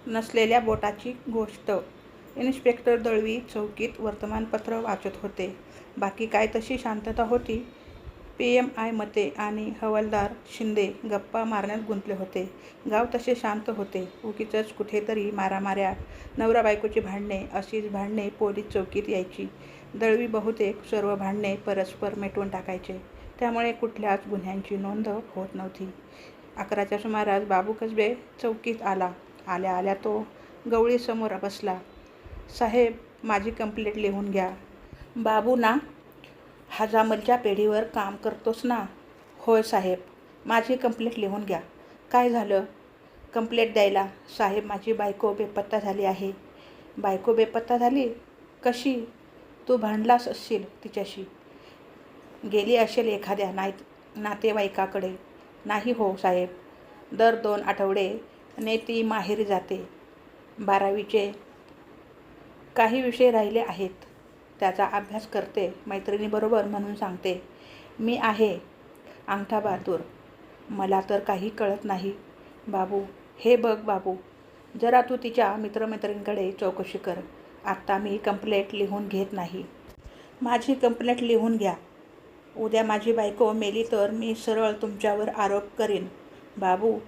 नसलेल्या बोटाची गोष्ट. इन्स्पेक्टर दळवी चौकीत वर्तमानपत्र वाचत होते. बाकी काय तशी शांतता होती. PMI मते आणि हवालदार शिंदे गप्पा मारण्यात गुंतले होते. गाव तसे शांत होते. उगीचच कुठेतरी मारामाऱ्या, नवरा-बायकोची भांडणे, अशीच भांडणे पोलीस चौकीत यायची. दळवी बहुतेक सर्व भांडणे परस्पर मिटवून टाकायचे. त्यामुळे कुठल्याच गुन्ह्यांची नोंद होत नव्हती. 11च्या सुमारास बाबू कसबे चौकीत आला. आल्या आल्या तो गवळीसमोर बसला. "साहेब, माझी कंप्लेंट लिहून घ्या." "बाबू ना? हजामलच्या पेढीवर काम करतोस ना?" "होय साहेब." "माझी कंप्लेंट लिहून घ्या." "काय झालं?" "कंप्लेंट द्यायला." "साहेब, माझी बायको बेपत्ता झाली आहे." "बायको बेपत्ता झाली? कशी? तू भांडलास असशील तिच्याशी. गेली असेल एखाद्या नातेवाईकाकडे." "नाही हो साहेब. दर 2 आठवडे ती माहेरी जाते. 12वीचे काही विषय राहिले आहेत. त्याचा अभ्यास करते. मैत्रिणीबरोबर म्हणून सांगते. मी आहे अंगठा बहादूर. मला तर काही कळत नाही." "बाबू, हे बघ बाबू, जरा तू तिच्या मित्रमैत्रिणींकडे चौकशी कर. आत्ता मी कंप्लेंट लिहून घेत नाही. माझी कंप्लेंट लिहून घ्या. उद्या माझी बायको मेली तर मी सरळ तुमच्यावर आरोप करीन." "बाबू,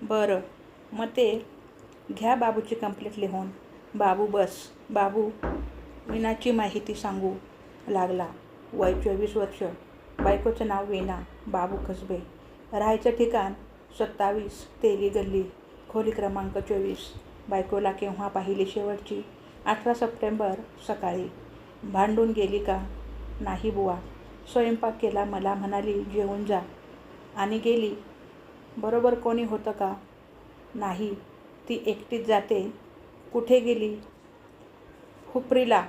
बरं, मग ते घ्या बाबूची कंप्लेंट लिहून." "बाबू बस." बाबू वीणाची माहिती सांगू लागला. वय 24 वर्ष. बायकोचं नाव वीणा बाबू कसबे. राहायचं ठिकाण 27 तेली गल्ली, खोली क्रमांक 24. बायकोला केव्हा पाहिली शेवटची? 18 सप्टेंबर सकाळी. "भांडून गेली का?" "नाही बुवा. स्वयंपाक केला, मला म्हणाली जेवून जा आणि गेली." "बरोबर कोणी होतं का?" "नाही. ती एकटीच जाते." "कुठे गेली?" "हुपरीला,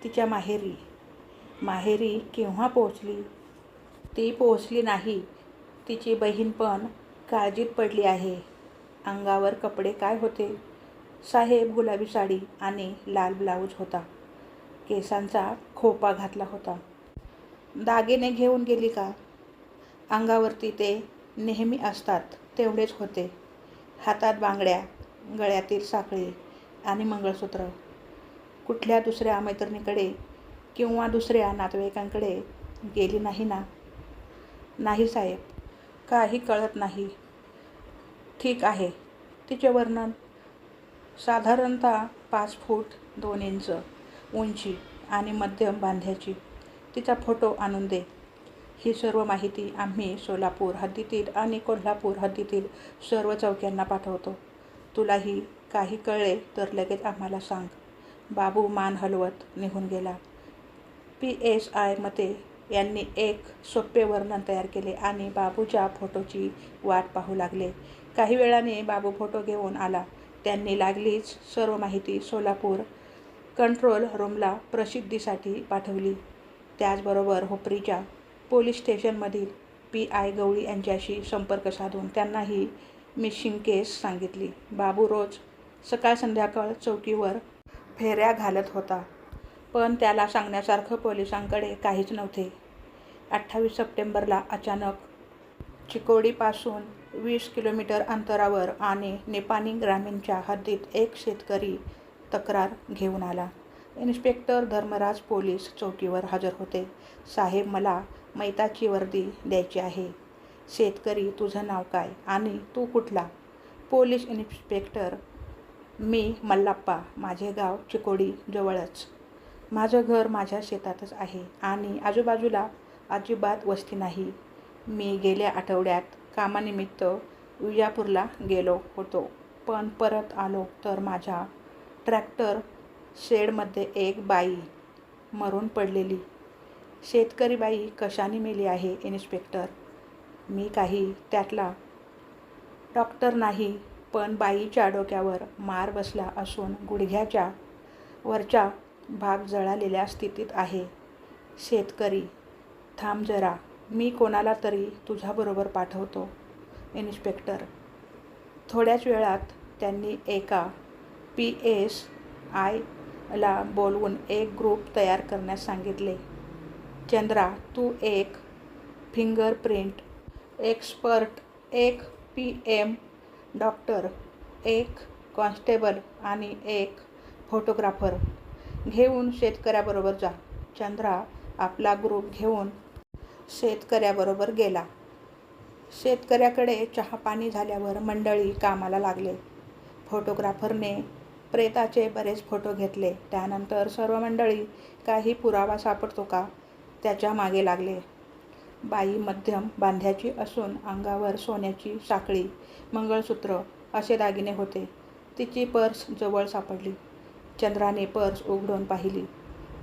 तिच्या माहेरी." "माहेरी केव्हा पोहोचली?" "ती पोहोचली नाही. तिची बहीण पण काळजीत पडली आहे." "अंगावर कपडे काय होते?" "साहेब, गुलाबी साडी आणि लाल ब्लाऊज होता. केसांचा खोपा घातला होता." "दागिने घेऊन गेली का?" "अंगावरती ते नेहमी असतात तेवढेच होते. हातात बांगड्या, गळ्यातील साखळी आणि मंगळसूत्र." "कुठल्या दुसऱ्या मैत्रिणीकडे किंवा दुसऱ्या नातेवाईकांकडे गेली नाही ना?" "नाही साहेब." "काही कळत नाही." "ठीक आहे. तिचे वर्णन?" "साधारणतः 5 फूट 2 इंच उंची आणि मध्यम बांध्याची." "तिचा फोटो आणून दे." ही सर्व माहिती आम्ही सोलापूर हद्दीतील आणि कोल्हापूर हद्दीतील सर्व चौक्यांना पाठवतो. तुलाही काही कळले तर लगेच आम्हाला सांग." बाबू मान हलवत निघून गेला. PSI मते यांनी एक सोपे वर्णन तयार केले आणि बाबूच्या फोटोची वाट पाहू लागले. काही वेळाने बाबू फोटो घेऊन आला. त्यांनी लागलीच सर्व माहिती सोलापूर कंट्रोल रूमला प्रसिद्धीसाठी पाठवली. त्याचबरोबर हुपरीच्या पोलीस स्टेशनमधील PI गवळी यांच्याशी संपर्क साधून त्यांना ही मिसिंग केस सांगितली. बाबू रोज सकाळ संध्याकाळ चौकीवर फेऱ्या घालत होता. पण त्याला सांगण्यासारखं पोलिसांकडे काहीच नव्हते. 28 सप्टेंबरला अचानक चिकोडीपासून 20 किलोमीटर अंतरावर आणि निपाणी ग्रामीणच्या हद्दीत एक शेतकरी तक्रार घेऊन आला. इन्स्पेक्टर धर्मराज पोलीस चौकीवर हजर होते. "साहेब, मला मैताची वर्दी द्यायची आहे." "शेतकरी, तुझं नाव काय आणि तू कुठला?" पोलीस इन्स्पेक्टर: "मी मल्लाप्पा. माझे गाव चिकोडी जवळच. माझं घर माझ्या शेतातच आहे आणि आजूबाजूला अजिबात वस्ती नाही. मी गेल्या आठवड्यात कामानिमित्त विजापूरला गेलो होतो. पण परत आलो तर माझ्या ट्रॅक्टर शेडमध्ये एक बाई मरून पडलेली." "शेतकरी बाई कशाने मेली आहे इन्स्पेक्टर?" "मी काही त्यातला डॉक्टर नाही, पण बाईच्या डोक्यावर मार बसला असून गुडघ्याच्या वरचा भाग जळालेल्या स्थितीत आहे." शेतकरी: "थांब जरा, मी कोणाला तरी तुझ्याबरोबर पाठवतो." इन्स्पेक्टर थोड्याच वेळात त्यांनी एका PSIला बोलवून एक ग्रुप तयार करण्यास सांगितले. "चंद्रा, तू एक फिंगरप्रिंट एक्सपर्ट, एक PM डॉक्टर, एक कॉन्स्टेबल आणि एक फोटोग्राफर घेऊन शेतकऱ्याबरोबर जा. चंद्रा आपला ग्रुप घेऊन शेतकऱ्याबरोबर गेला. शेतकऱ्याकडे चहापाणी झाल्यावर मंडळी कामाला लागले. फोटोग्राफरने प्रेताचे बरेच फोटो घेतले. त्यानंतर सर्व मंडळी काही पुरावा सापडतो का त्याच्या मागे लागले. बाई मध्यम बांध्याची असून अंगावर सोन्याची साखळी, मंगळसूत्र असे दागिने होते. तिची पर्स जवळ सापडली. चंद्राने पर्स उघडून पाहिली.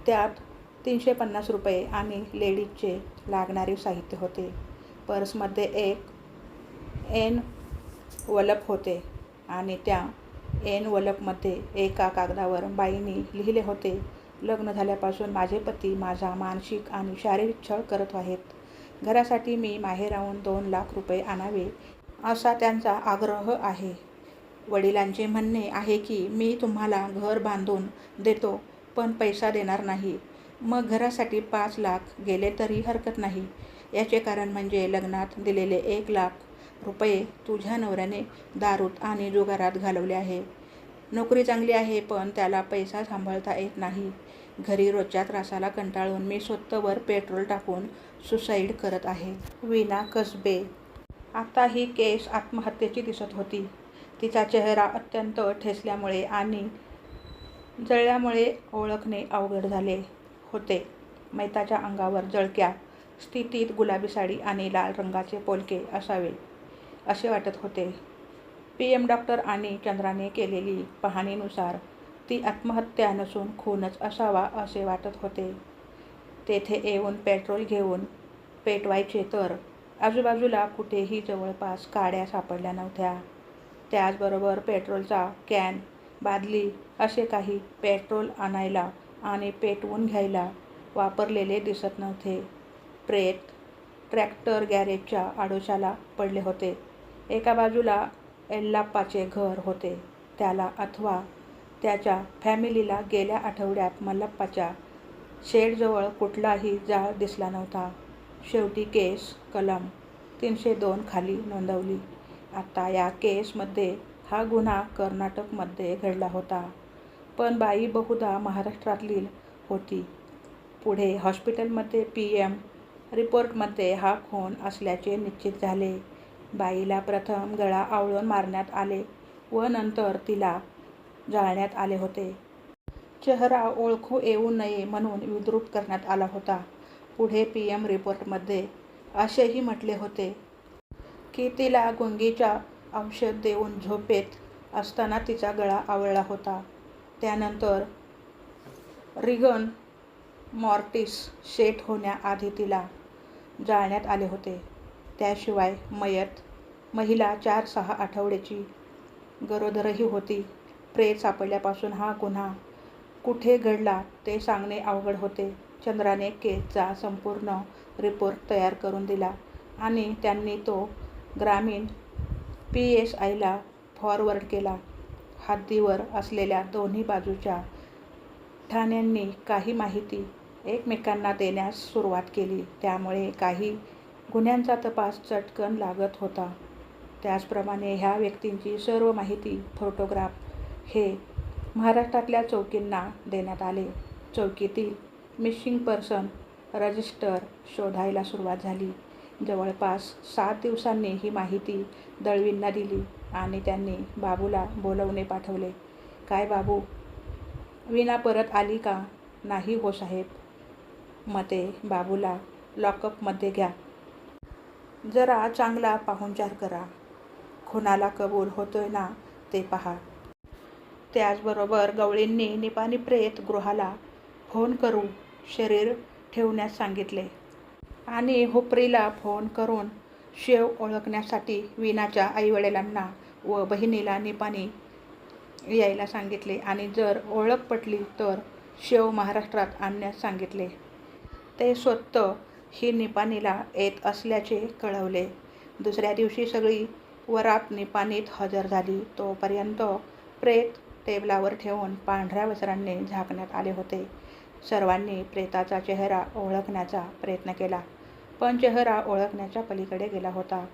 त्यात 350 रुपये आणि लेडीजचे लागणारे साहित्य होते. पर्समध्ये एक एनवलप होते आणि त्या एनवलपमध्ये एका कागदावर बाईंनी लिहिले होते, लग्न झाल्यापासून माझे पती माझा मानसिक आणि शारीरिक छळ करत आहेत. घरासाठी मी माहेराहून 2 लाख रुपये आणावे असा त्यांचा आग्रह आहे. वडिलांचे म्हणणे आहे की मी तुम्हाला घर बांधून देतो पण पैसा देणार नाही. मग घरासाठी 5 लाख गेले तरी हरकत नाही. याचे कारण म्हणजे लग्नात दिलेले 1 लाख रुपये तुझ्या नवऱ्याने दारूत आणि जुगारात घालवले आहे. नोकरी चांगली आहे पण त्याला पैसा सांभाळता येत नाही. घरी रोजच्या त्रासाला कंटाळून मी स्वतःवर पेट्रोल टाकून सुसाईड करत आहे. वीणा कसबे. आता ही केस आत्महत्येची दिसत होती. तिचा चेहरा अत्यंत ठेचल्यामुळे आणि जळल्यामुळे ओळखणे अवघड झाले होते. मैताच्या अंगावर जळक्या स्थितीत गुलाबी साडी आणि लाल रंगाचे पोलके असावे असे वाटत होते. PM डॉक्टर आणि चंद्राने केलेली पाहणीनुसार ती आत्महत्या नसून खूनच असावा असे वाटत होते. तेथे येऊन पेट्रोल घेऊन पेटवायचे तर आजूबाजूला कुठेही जवळपास काड्या सापडल्या नव्हत्या. त्याचबरोबर पेट्रोलचा कॅन, बादली असे काही पेट्रोल आणायला आणि पेटवून घ्यायला वापरलेले दिसत नव्हते. प्रेत ट्रॅक्टर गॅरेजच्या आडोशाला पडले होते. एका बाजूला येल्लाप्पाचे घर होते. त्याला अथवा त्याच्या फॅमिलीला गेल्या आठवड्यात मल्लप्पाच्या शेडजवळ कुठलाही जाळ दिसला नव्हता. शेवटी केस कलम 302 खाली नोंदवली. आता या केसमध्ये हा गुन्हा कर्नाटकमध्ये घडला होता. पण बाई बहुधा महाराष्ट्रातली होती. पुढे हॉस्पिटलमध्ये PM रिपोर्टमध्ये हा खून असल्याचे निश्चित झाले. बाईला प्रथम गळा आवळून मारण्यात आले व नंतर तिला जाळण्यात आले होते. चेहरा ओळखू येऊ नये म्हणून विद्रूप करण्यात आला होता. पुढे PM रिपोर्टमध्ये असेही म्हटले होते की तिला गुंगीच्या औषध देऊन झोपेत असताना तिचा गळा आवळला होता. त्यानंतर रिगन मॉर्टिस सेट होण्याआधी तिला जाळण्यात आले होते. त्याशिवाय महिला 4-6 आठवड्याची गरोदरही होती. प्रेत सापडल्यापासून हा गुन्हा कुठे घडला ते सांगणे अवघड होते. चंद्राने केसचा संपूर्ण रिपोर्ट तयार करून दिला आणि त्यांनी तो ग्रामीण PSIला फॉरवर्ड केला. हद्दीवर असलेल्या दोन्ही बाजूच्या ठाण्यांनी काही माहिती एकमेकांना देण्यास सुरुवात केली. त्यामुळे काही गुन्ह्यांचा तपास चटकन लागत होता. त्याचप्रमाणे ह्या व्यक्तींची सर्व माहिती, फोटोग्राफ हे महाराष्ट्रातल्या चौकींना देण्यात आले. चौकीतील मिसिंग पर्सन रजिस्टर शोधायला सुरुवात झाली. जवळपास 7 दिवसांनी ही माहिती दळवींना दिली आणि त्यांनी बाबूला बोलवणे पाठवले. काय बाबू, वीणा परत आली का? नाही हो साहेब. मते बाबूला लॉकअपमध्ये घ्या. जरा चांगला पाहुणचार करा. खुनाला कबूल होतोय ना ते पहा. त्याचबरोबर गवळींनी निपाणी प्रेत गृहाला फोन करून शरीर ठेवण्यास सांगितले आणि हुपरीला फोन करून शव ओळखण्यासाठी वीणाच्या आईवडिलांना व बहिणीला निपाणी यायला सांगितले आणि जर ओळख पटली तर शव महाराष्ट्रात आणण्यास सांगितले. ते स्वतः ही निपाणीला येत असल्याचे कळवले. दुसऱ्या दिवशी सगळी वरात निपाणीत हजर झाली. तोपर्यंत प्रेत टेबलावर ठेवून पांढऱ्या वस्त्रांनी झाकण्यात आले होते. सर्वांनी प्रेताचा चेहरा ओळखण्याचा प्रयत्न केला पण चेहरा ओळखण्याच्या पलीकडे गेला होता.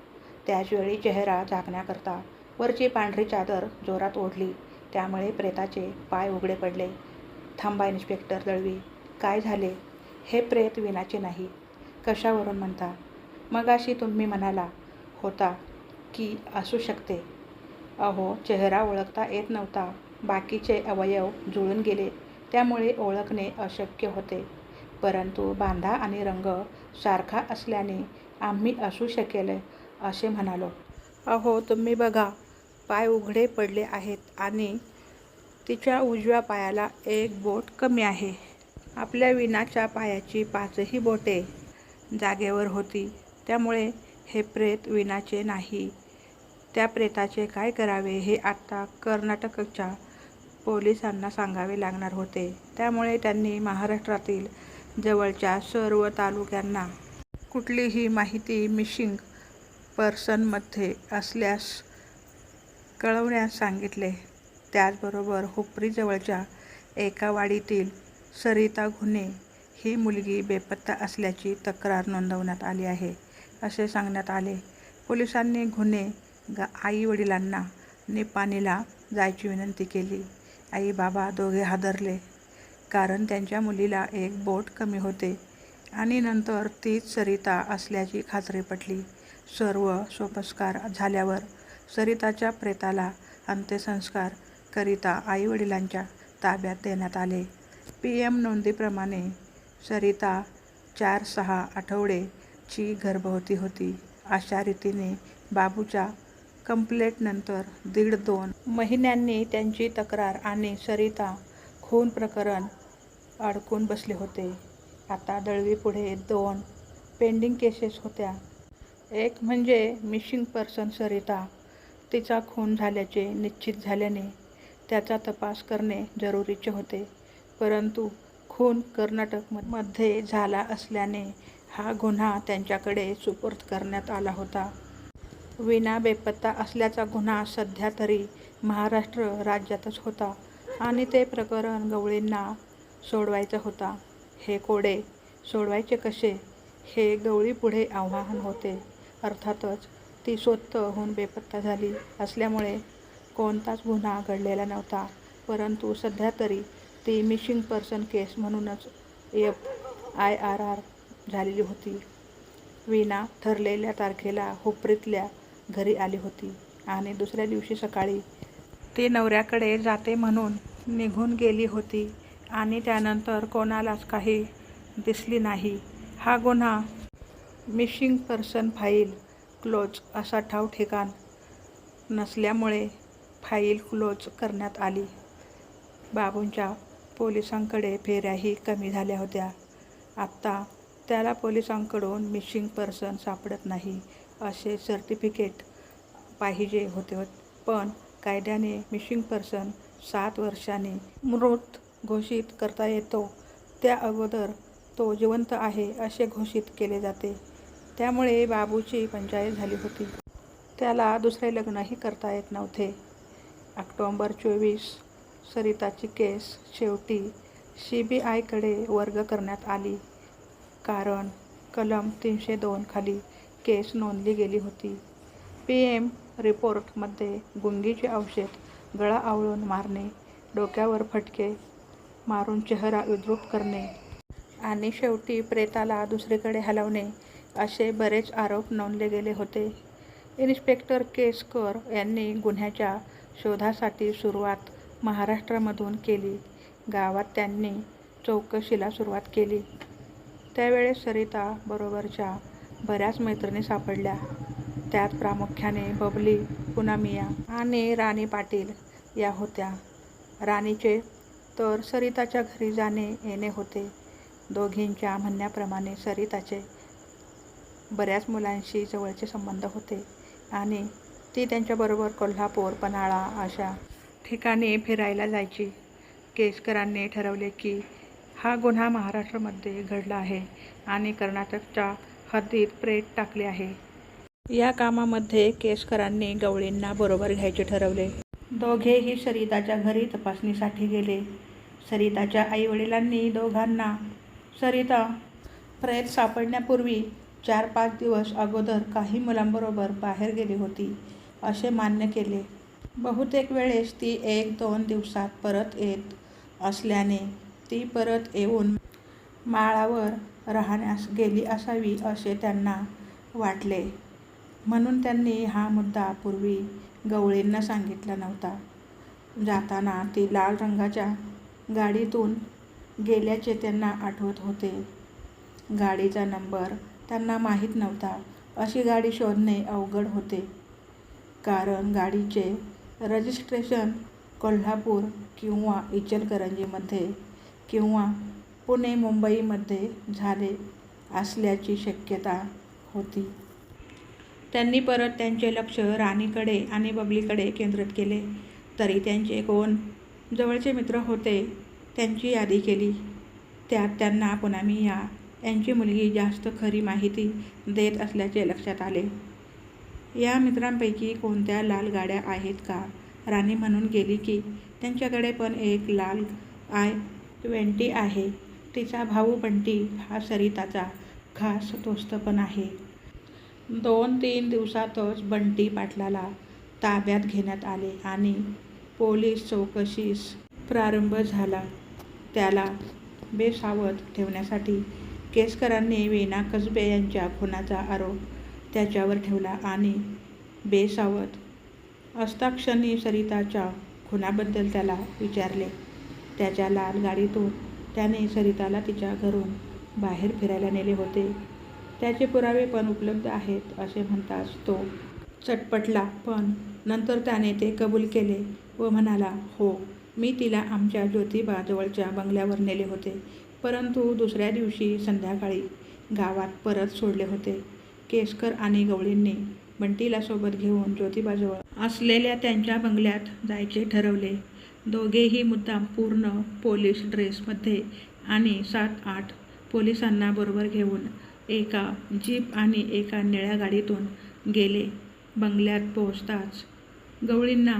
त्याचवेळी चेहरा झाकण्याकरता वरची पांढरी चादर जोरात ओढली त्यामुळे प्रेताचे पाय उघडे पडले. थांबा इन्स्पेक्टर दळवी, काय झाले? हे प्रेत वीणाचे नाही. कशावरून म्हणता? मगाशी तुम्ही म्हणाला होता की असू शकते. अहो, चेहरा ओळखता येत नव्हता. बाकीचे अवयव जुळून गेले, त्यामुळे ओळखणे अशक्य होते. परंतु बांधा आणि रंग सारखा असल्याने आम्ही असू शकेल असे म्हणालो. अहो, तुम्ही बघा, पाय उघडे पडले आहेत आणि तिच्या उजव्या पायाला एक बोट कमी आहे. आपल्या वीणाच्या पायाची 5ही बोटे जागेवर होती. त्यामुळे हे प्रेत वीणाचे नाही. त्या प्रेताचे काय करावे हे आता कर्नाटकच्या पोलिसांना सांगावे लागणार होते. त्यामुळे त्यांनी महाराष्ट्रातील जवळच्या सर्व तालुक्यांना कुठलीही माहिती मिसिंग पर्सनमध्ये असल्यास कळवण्यास सांगितले. त्याचबरोबर हुपरीजवळच्या एका वाडीतील सरिता घुणे ही मुलगी बेपत्ता असल्याची तक्रार नोंदवण्यात आली आहे, असे सांगण्यात आले. पोलिसांनी घुणे आई-वडिलांना निपाणीला जायची विनंती केली. आई-बाबा दोघे हादरले, कारण त्यांच्या मुलीला एक बोट कमी होते आणि नंतर तीच सरिता असल्याची खात्री पटली. सर्व सोपस्कार झाल्यावर सरिताच्या प्रेताला अंत्यसंस्कार करिता आई-वडिलांच्या ताब्यात देण्यात आले. PM नोंदीप्रमाणे सरिता 4-6 आठवडे ची गर्भवती होती. अशा रीतीने बाबूच्या कंप्लेंटनंतर 1.5-2 महिन्यांनी त्यांची तक्रार आणि सरिता खून प्रकरण अडकून बसले होते. आता दळवीपुढे 2 पेंडिंग केसेस होत्या. एक म्हणजे मिसिंग पर्सन सरिता. तिचा खून झाल्याचे निश्चित झाल्याने त्याचा तपास करणे जरुरीचे होते. परंतु खून कर्नाटकमध्ये झाला असल्याने हा गुन्हा त्यांच्याकडे सुपूर्द करण्यात आला होता. वीणा बेपत्ता असल्याचा गुन्हा सध्या तरी महाराष्ट्र राज्यातच होता आणि ते प्रकरण गवळींना सोडवायचं होता. हे कोडे सोडवायचे कसे, हे गवळीपुढे आव्हान होते. अर्थातच ती स्वतःहून बेपत्ता झाली असल्यामुळे कोणताच गुन्हा घडलेला नव्हता. परंतु सध्या तरी ती मिसिंग पर्सन केस म्हणूनच FIR झालेली होती. वीणा ठरलेल्या तारखेला हुपरीतल्या घरी आली होती आणि दुसऱ्या दिवशी सकाळी ती नवऱ्याकडे जाते म्हणून निघून गेली होती आणि त्यानंतर कोणालाच काही दिसली नाही. हा गुन्हा मिसिंग पर्सन फाईल क्लोज असा ठाव-ठिकाण नसल्यामुळे फाईल क्लोज करण्यात आली. बाबूंच्या पोलिसांकडे फेऱ्याही कमी झाल्या होत्या. आत्ता त्याला पोलिसांकडून मिसिंग पर्सन सापडत नाही असे सर्टिफिकेट पाहिजे होते. पण कायद्याने मिसिंग पर्सन 7 वर्षांनी मृत घोषित करता येतो. त्या अगोदर तो जिवंत आहे असे घोषित केले जाते. त्यामुळे बाबूची पंचाईत झाली होती. त्याला दुसरे लग्नही करता येत नव्हते. ऑक्टोबर 24 सरिताची केस शेवटी CBIकडे वर्ग करण्यात आली, कारण कलम 302 खाली केस नोंदली गेली होती. PM रिपोर्टमध्ये गुंगीचे औषध, गळा आवळून मारणे, डोक्यावर फटके मारून चेहरा विद्रूप करणे आणि शेवटी प्रेताला दुसरीकडे हलवणे असे बरेच आरोप नोंदले गेले होते. इन्स्पेक्टर केसकर यांनी गुन्ह्याच्या शोधासाठी सुरुवात महाराष्ट्रामधून केली. गावात त्यांनी चौकशीला सुरुवात केली. त्यावेळेस सरिता बरोबरच्या बऱ्याच मैत्रिणी सापडल्या. त्यात प्रामुख्याने बबली पुनामिया आणि राणी पाटील या होत्या. राणीचे तर सरिताच्या घरी जाणे येणे होते. दोघींच्या म्हणण्याप्रमाणे सरिताचे बऱ्याच मुलांशी जवळचे संबंध होते आणि ती त्यांच्याबरोबर कोल्हापूर, पन्हाळा अशा ठिकाणी फिरायला जायची. केसकरांनी ठरवले की हा गुन्हा महाराष्ट्रामध्ये घडला आहे आणि कर्नाटकच्या हद्दीत प्रेत टाकले आहे. या कामामध्ये केसकरांनी गवळींना बरोबर घ्यायचे ठरवले. दोघेही सरिताच्या घरी तपासणीसाठी गेले. सरिताच्या आई-वडिलांनी दोघांना सरिता प्रेत सापडण्यापूर्वी 4-5 दिवस अगोदर काही मुलांबरोबर बाहेर गेली होती असे मान्य केले. बहुतेक वेळेस ती 1-2 दिवसात परत येत असल्याने ती परत येऊन माळावर राहण्यास गेली असावी असे त्यांना वाटले. म्हणून त्यांनी हा मुद्दा पूर्वी गवळींना सांगितला नव्हता. जाताना ती लाल रंगाच्या गाडीतून गेल्याचे त्यांना आठवत होते. गाडीचा नंबर त्यांना माहीत नव्हता. अशी गाडी शोधणे अवघड होते, कारण गाडीचे रजिस्ट्रेशन कोल्हापूर किंवा इचलकरंजीमध्ये किंवा पुणे मुंबईमध्ये झाले असल्याची शक्यता होती. त्यांनी परत त्यांचे लक्ष राणीकडे आणि बबलीकडे केंद्रित केले. तरी त्यांचे कोण जवळचे मित्र होते त्यांची यादी केली. त्यात त्यांना पुनमिया यांची मुलगी जास्त खरी माहिती देत असल्याचे लक्षात आले. या मित्रांपैकी कोणत्या लाल गाड्या आहेत का? राणी म्हणून गेली की त्यांच्याकडे पण एक लाल i-20 आहे. तिचा भाऊ बंटी हा सरिताचा खास दोस्त पण आहे. 2-3 दिवसातच बंटी पाटलाला ताब्यात घेण्यात आले आणि पोलीस चौकशीस प्रारंभ झाला. त्याला बेसावध ठेवण्यासाठी केसकरांनी वीणा कसबे यांच्या खुनाचा आरोप त्याच्यावर ठेवला आणि बेसावध असताक्षणी सरिताच्या खुनाबद्दल त्याला विचारले. त्याच्या लाल गाडीतून त्याने सरिताला तिच्या घरून बाहेर फिरायला नेले होते. त्याचे पुरावे पण उपलब्ध आहेत असे म्हणताच तो चटपटला, पण नंतर त्याने ते कबूल केले व म्हणाला, हो, मी तिला आमच्या ज्योतिबा जवळच्या बंगल्यावर नेले होते, परंतु दुसऱ्या दिवशी संध्याकाळी गावात परत सोडले होते. केसकर आणि गवळींनी बंटीला सोबत घेऊन ज्योतिबाजवळ असलेल्या त्यांच्या बंगल्यात जायचे ठरवले. दोघेही मुद्दाम पूर्ण पोलीस ड्रेसमध्ये आणि 7-8 पोलिसांना बरोबर घेऊन एका जीप आणि एका निळ्या गाडीतून गेले. बंगल्यात पोहोचताच गवळींना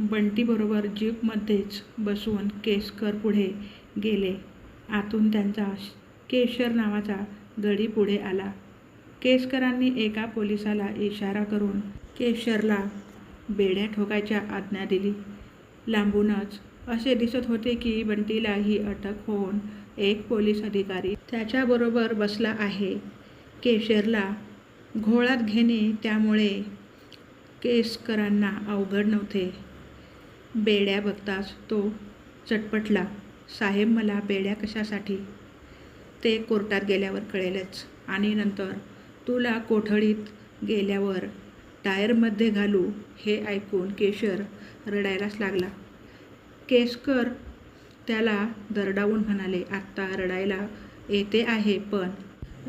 बंटीबरोबर जीपमध्येच बसवून केसकर पुढे गेले. आतून त्यांचा केशर नावाचा गडी पुढे आला. केसकरांनी एका पोलिसाला इशारा करून केशरला बेड्या ठोकायच्या आज्ञा दिली. लांबूनच असे दिसत होते की बंटीलाही अटक होऊन एक पोलीस अधिकारी त्याच्याबरोबर बसला आहे. केशरला घोळात घेणे त्यामुळे केसकरांना अवघड नव्हते. बेड्या बघताच तो चटपटला. साहेब, मला बेड्या कशासाठी? ते कोर्टात गेल्यावर कळेलच, आणि नंतर तुला कोठडीत गेल्यावर टायरमध्ये घालू. हे ऐकून केशर रडायलाच लागला. केसकर त्याला दरडावून म्हणाले, आत्ता रडायला येते आहे, पण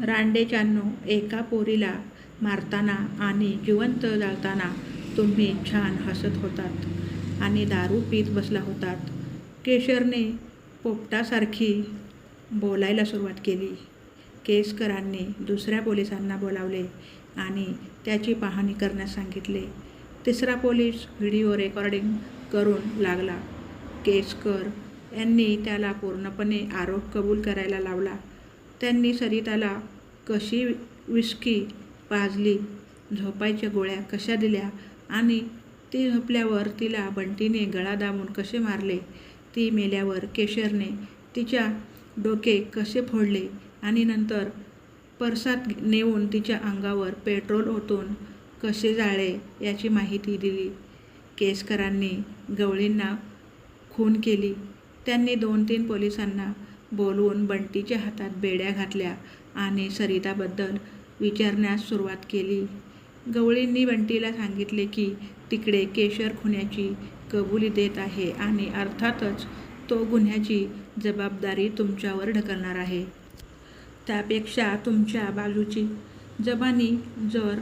रांडेच्यांनो, एका पोरीला मारताना आणि जिवंत जाळताना तुम्ही छान हसत होतात आणि दारू पीत बसला होतात. केशरने पोपटासारखी बोलायला सुरुवात केली. केसकरांनी दुसऱ्या पोलिसांना बोलावले आणि त्याची पाहणी करण्यास सांगितले. तिसरा पोलीस व्हिडिओ रेकॉर्डिंग करून लागला. केसकर यांनी त्याला पूर्णपणे आरोप कबूल करायला लावला. त्यांनी सरिताला कशी विस्की पाजली, झोपायच्या गोळ्या कशा दिल्या आणि ती झोपल्यावर तिला बंटीने गळा दाबून कसे मारले, ती मेल्यावर केशरने तिच्या डोके कसे फोडले आणि नंतर परसात नेऊन तिच्या अंगावर पेट्रोल ओतून कसे जाळले याची माहिती दिली. केसकरांनी गवळींना खून केली. त्यांनी 2-3 पोलिसांना बोलवून बंटीच्या हातात बेड्या घातल्या आणि सरिताबद्दल विचारण्यास सुरुवात केली. गवळींनी बंटीला सांगितले की तिकडे केशर खुन्याची कबुली देत आहे आणि अर्थातच तो गुन्ह्याची जबाबदारी तुमच्यावर ढकलणार आहे. त्यापेक्षा तुमच्या बाजूची जबानी जर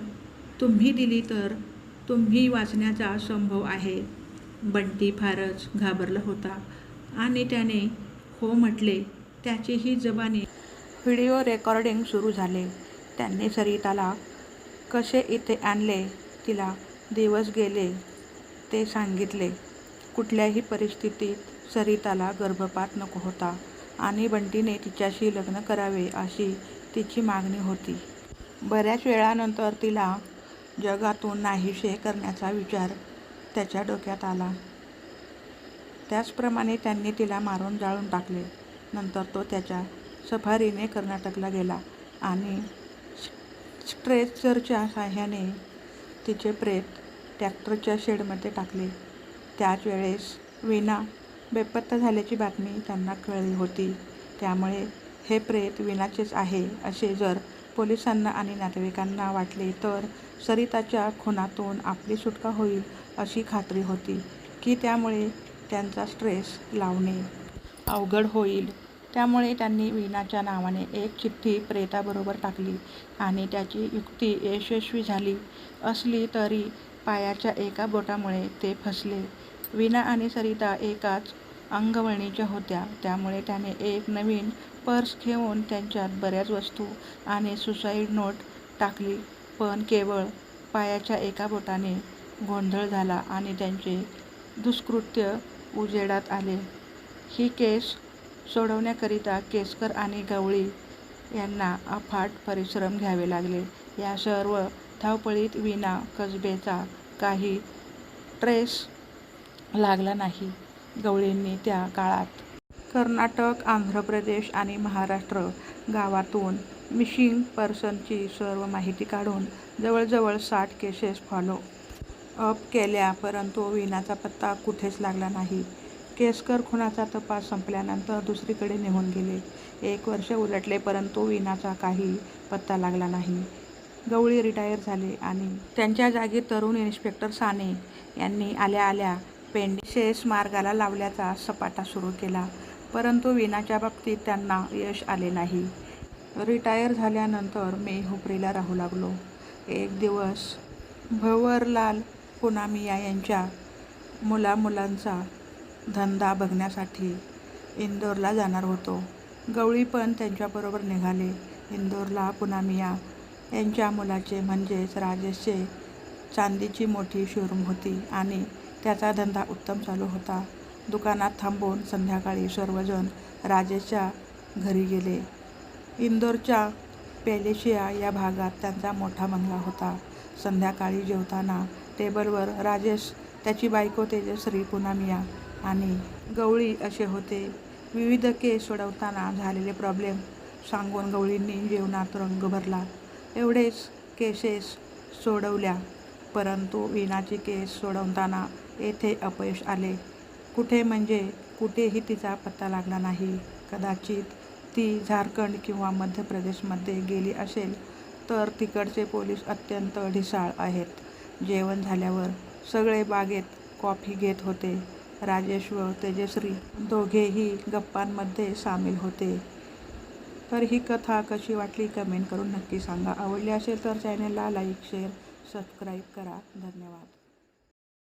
तुम्ही दिली तर तुम्ही वाचण्याचा संभव आहे. बंटी फारच घाबरला होता आणि त्याने हो म्हटले. त्याचीही जबानी व्हिडिओ रेकॉर्डिंग सुरू झाले. त्यांनी सरिताला कसे इथे आणले, तिला दिवस गेले ते सांगितले. कुठल्याही परिस्थितीत सरिताला गर्भपात नको होता आणि बंटीने तिच्याशी लग्न करावे अशी तिची मागणी होती. बऱ्याच वेळानंतर तिला जगातून नाहीसे करण्याचा विचार त्याच्या डोक्यात आला. त्याचप्रमाणे त्यांनी तिला मारून जाळून टाकले. नंतर तो त्याच्या सफारीने कर्नाटकला गेला आणि स्ट्रेचरच्या साहाय्याने तिचे प्रेत ट्रॅक्टरच्या शेडमध्ये टाकले. त्याच वेळेस वीणा बेपत्ता झाल्याची बातमी त्यांना कळली होती. त्यामुळे हे प्रेत वीणाचेच आहे असे जर पोलिसांना आणि नातेवाईकांना वाटले तर सरिताच्या खुनातून आपली सुटका होईल अशी खात्री होती की त्यामुळे त्यांचा ट्रेस लावणे अवघड होईल. त्यामुळे त्यांनी वीणाच्या नावाने एक चिठ्ठी प्रेताबरोबर टाकली आणि त्याची युक्ती यशस्वी झाली असली तरी पायाच्या एका बोटामुळे ते फसले. वीणा आणि सरिता एकाच अंगवळणीच्या होत्या. त्यामुळे त्याने एक नवीन पर्स घेऊन त्यांच्यात बऱ्याच वस्तू आणि सुसाईड नोट टाकली. पण केवळ पायाच्या एका बोटाने गोंधळ झाला आणि त्यांचे दुष्कृत्य उजेडात आले. ही केस सोडवण्याकरिता केसकर आणि गवळी यांना अफाट परिश्रम घ्यावे लागले. या सर्व धावपळीत वीणा कसबेचा काही ट्रेस लागला नाही. गवळींनी त्या काळात कर्नाटक, आंध्र प्रदेश आणि महाराष्ट्र गावातून मिसिंग पर्सनची सर्व माहिती काढून जवळजवळ 60 केसेस फॉलो अप केल्या, परंतु वीणाचा पत्ता कुठेच लागला नाही. केसकर खुनाचा तपास संपल्यानंतर दुसरीकडे निघून गेले. 1 वर्ष उलटले परंतु वीणाचा काही पत्ता लागला नाही. गवळी रिटायर झाले आणि त्यांच्या जागी तरुण इन्स्पेक्टर साने यांनी आल्या आल्या पेंडिसेस मार्गाला लावल्याचा सपाटा सुरू केला. परंतु वीणाच्या बाबतीत त्यांना यश आले नाही. रिटायर झाल्यानंतर मी हुपरीला राहू लागलो. एक दिवस भंवरलाल पुनामिया यांच्या मुलामुलांचा धंदा बघण्यासाठी इंदोरला जाणार होतो. गवळी पण त्यांच्याबरोबर निघाले. इंदोरला पुनामिया यांच्या मुलाचे म्हणजेच राजेशचे चांदीची मोठी शोरूम होती आणि त्याचा धंदा उत्तम चालू होता. दुकानात थांबून संध्याकाळी सर्वजण राजेशच्या घरी गेले. इंदोरच्या पॅलेशिया या भागात त्यांचा मोठा बंगला होता. संध्याकाळी जेवताना टेबलवर राजेश, त्याची बायको तेजश्री, पुनामिया आणि गवळी असे होते. विविध केस सोडवताना झालेले प्रॉब्लेम सांगून गवळींनी जेवणात रंग भरला. एवढेच केसेस सोडवल्या, परंतु वीणाची केस सोडवताना येथे अपयश आले. कुठे म्हणजे कुठेही तिचा पत्ता लागला नाही. कदाचित ती झारखंड किंवा मध्य प्रदेशमध्ये गेली असेल, तर तिकडचे पोलीस अत्यंत ढिसाळ आहेत. जेवण झाल्यावर सगळे बागेत कॉफी घेत होते. राजेश व तेजश्री दोघेही गप्पांमध्ये सामील होते. तर ही कथा कशी वाटली कमेंट करून नक्की सांगा. आवडली असेल तर चॅनलला लाईक, शेअर, सबस्क्राईब करा. धन्यवाद.